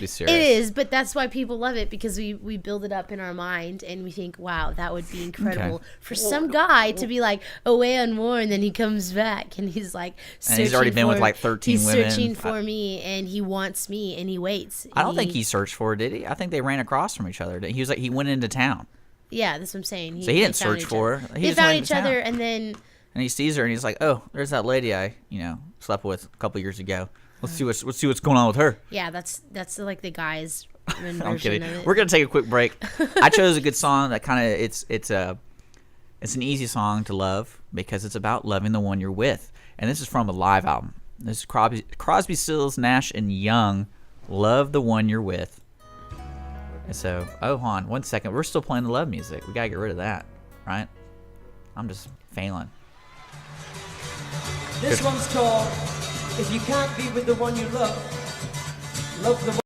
serious. It is, but that's why people love it, because we build it up in our mind and we think, wow, that would be incredible for some guy to be like away on war, and then he comes back and he's like, and he's already been with like 13 women. He's searching for me and he wants me and he waits. I don't think he searched for her, did he? I think they ran across from each other. He was like, he went into town. Yeah, that's what I'm saying. So he didn't search for her. They found each other, and then... And he sees her, and he's like, "Oh, there's that lady I, slept with a couple years ago. Let's see what's going on with her." Yeah, that's like the guy's version I'm kidding. of it. We're gonna take a quick break. I chose a good song that kind of it's an easy song to love because it's about loving the one you're with, and this is from a live album. This is Crosby, Stills, Nash and Young. Love the one you're with. And so, hold on 1 second. We're still playing the love music. We gotta get rid of that, right? I'm just failing. This one's called If You Can't Be With the One You Love the One.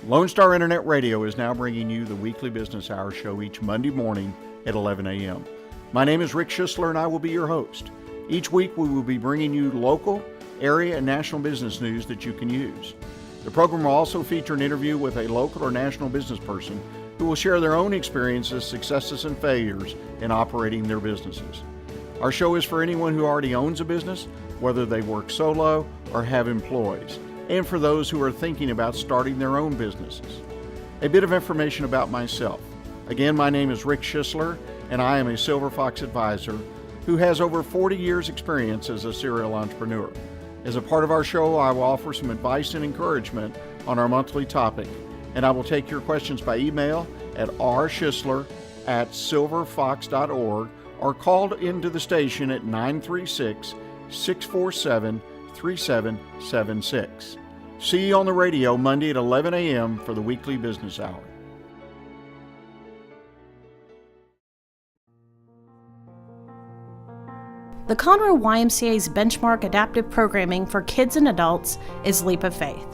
Lone Star Internet Radio is now bringing you the weekly business hour show each Monday morning at 11 a.m. My name is Rick Schisler, and I will be your host. Each week we will be bringing you local, area, and national business news that you can use. The program will also feature an interview with a local or national business person who will share their own experiences, successes, and failures in operating their businesses. Our show is for anyone who already owns a business, whether they work solo or have employees, and for those who are thinking about starting their own businesses. A bit of information about myself. Again, my name is Rick Schisler, and I am a Silver Fox advisor who has over 40 years experience as a serial entrepreneur. As a part of our show, I will offer some advice and encouragement on our monthly topic, and I will take your questions by email at rschisler@silverfox.org or call into the station at 936-647-3776. See you on the radio Monday at 11 a.m. for the weekly business hour. The Conroe YMCA's benchmark adaptive programming for kids and adults is Leap of Faith.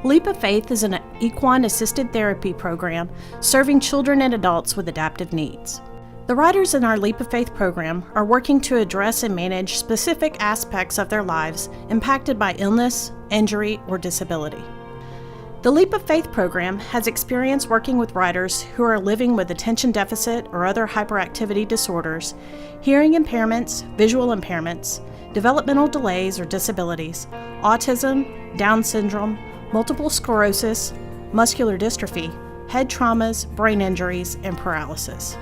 Leap of Faith is an equine assisted therapy program serving children and adults with adaptive needs. The riders in our Leap of Faith program are working to address and manage specific aspects of their lives impacted by illness, injury, or disability. The Leap of Faith program has experience working with riders who are living with attention deficit or other hyperactivity disorders, hearing impairments, visual impairments, developmental delays or disabilities, autism, Down syndrome, multiple sclerosis, muscular dystrophy, head traumas, brain injuries, and paralysis.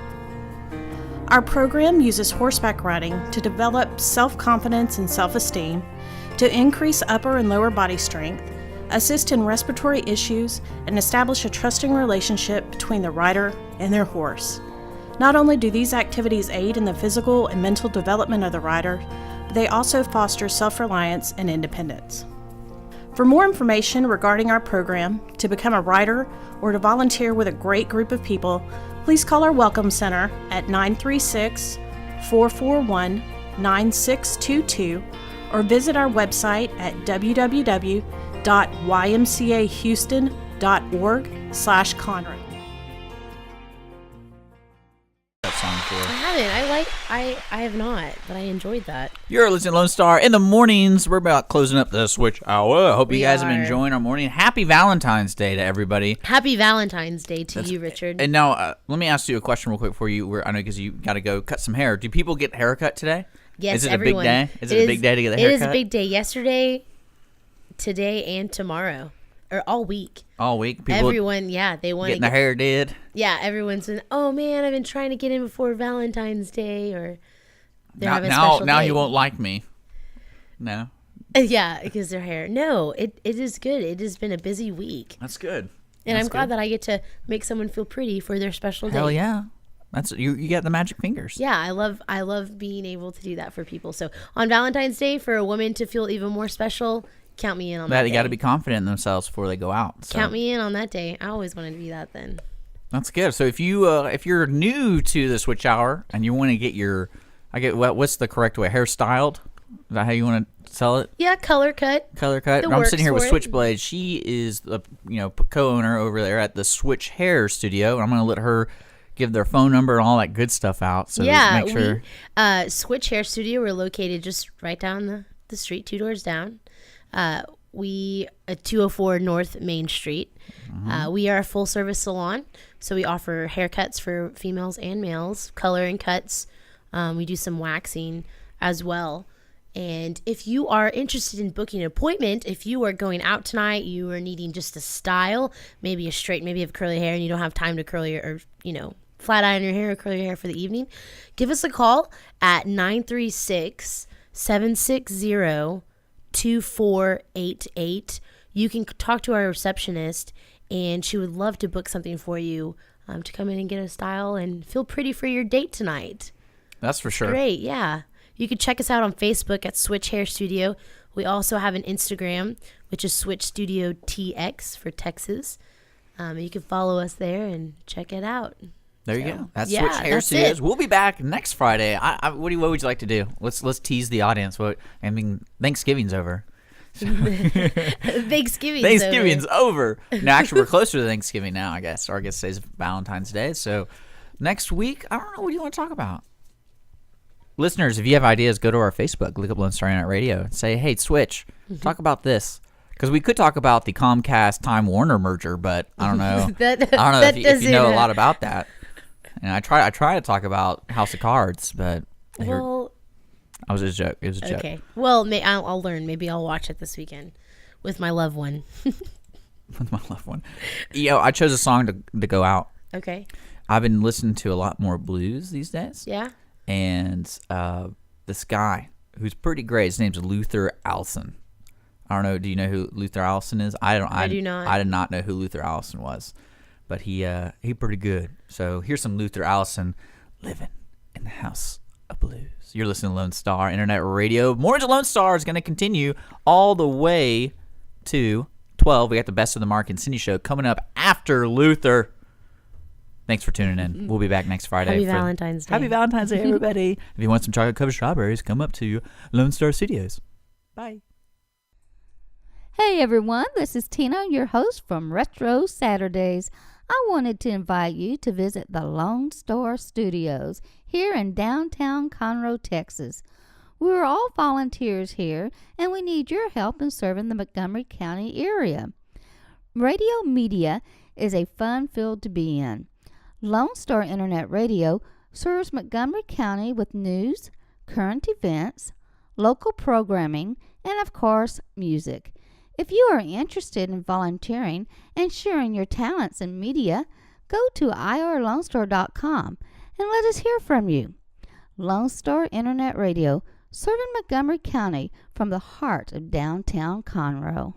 Our program uses horseback riding to develop self-confidence and self-esteem, to increase upper and lower body strength, assist in respiratory issues, and establish a trusting relationship between the rider and their horse. Not only do these activities aid in the physical and mental development of the rider, but they also foster self-reliance and independence. For more information regarding our program, to become a rider, or to volunteer with a great group of people, please call our Welcome Center at 936-441-9622 or visit our website at www.ymcahouston.org/Conroe. That song for. I haven't. I have not, but I enjoyed that. You're listening to Lone Star in the mornings. We're about closing up the switch hour. I hope you guys have been are. enjoying our morning. Happy Valentine's Day to everybody. Happy Valentine's Day to you, Richard. And now, let me ask you a question real quick for you. I know because you got to go cut some hair. Do people get a haircut today? Yes, Is it everyone. a big day? Is it a big day to get a haircut? It is a big day. Yesterday, today, and tomorrow. Or all week. All week? People Everyone, yeah, they want to getting their hair did? Yeah, everyone's been, oh man, I've been trying to get in before Valentine's Day, or they're having a special now day. you won't like me. No? Yeah, because their hair. No, it is good. It has been a busy week. That's good. And That's I'm glad good. that I get to make someone feel pretty for their special day. Hell yeah. That's you got the magic fingers. Yeah, I love being able to do that for people. So on Valentine's Day, for a woman to feel even more special, count me in on that They day. got to be confident in themselves before they go out. So. Count me in on that day. I always wanted to be that then. That's good. So if you're new to the Switch Hour and you want to get what's the correct way? Hair styled? Is that how you want to sell it? Yeah, color cut. Color cut. I'm sitting here with Switchblade. She is the co-owner over there at the Switch Hair Studio. I'm going to let her give their phone number and all that good stuff out. So make sure. Switch Hair Studio. We're located just right down the street, 2 doors down. We at 204 North Main Street. We are a full service salon, so we offer haircuts for females and males, color and cuts. We do some waxing as well. And if you are interested in booking an appointment, if you are going out tonight, you are needing just a style, maybe a straight, maybe you have curly hair and you don't have time to curl your, flat iron your hair or curl your hair for the evening, give us a call at 936-760-2488. You can talk to our receptionist, and she would love to book something for you to come in and get a style and feel pretty for your date tonight. That's for sure. Great, yeah. You can check us out on Facebook at Switch Hair Studio. We also have an Instagram, which is Switch Studio TX for Texas. You can follow us there and check it out. There you go. That's Switch Hair Studios. We'll be back next Friday. What would you like to do? Let's tease the audience. Thanksgiving's over. Thanksgiving's over. No, actually, we're closer to Thanksgiving now, I guess. Or I guess today's Valentine's Day. So next week, I don't know. What do you want to talk about? Listeners, if you have ideas, go to our Facebook, look up Lone Star Internet Radio, and say, hey, Switch, talk about this. Because we could talk about the Comcast-Time Warner merger, but I don't know. I don't know if you know a lot about that. And I try to talk about House of Cards, but it was a joke. It was a joke. Okay. Well, I'll learn. Maybe I'll watch it this weekend with my loved one. With my loved one. I chose a song to go out. Okay. I've been listening to a lot more blues these days. Yeah. And this guy who's pretty great, his name's Luther Allison. I don't know. Do you know who Luther Allison is? I do not. I did not know who Luther Allison was, but he pretty good. So here's some Luther Allison, Living in the House of Blues. You're listening to Lone Star Internet Radio. Mornings of Lone Star is going to continue all the way to 12. We got the Best of the Mark and Cindy show coming up after Luther. Thanks for tuning in. We'll be back next Friday. Happy Valentine's Day. Happy Valentine's Day, everybody. If you want some chocolate-covered strawberries, come up to Lone Star Studios. Bye. Hey, everyone. This is Tina, your host from Retro Saturdays. I wanted to invite you to visit the Lone Star Studios here in downtown Conroe, Texas. We're all volunteers here, and we need your help in serving the Montgomery County area. Radio media is a fun field to be in. Lone Star Internet Radio serves Montgomery County with news, current events, local programming, and of course, music. If you are interested in volunteering and sharing your talents in media, go to irlonestar.com and let us hear from you. Lone Star Internet Radio, serving Montgomery County from the heart of downtown Conroe.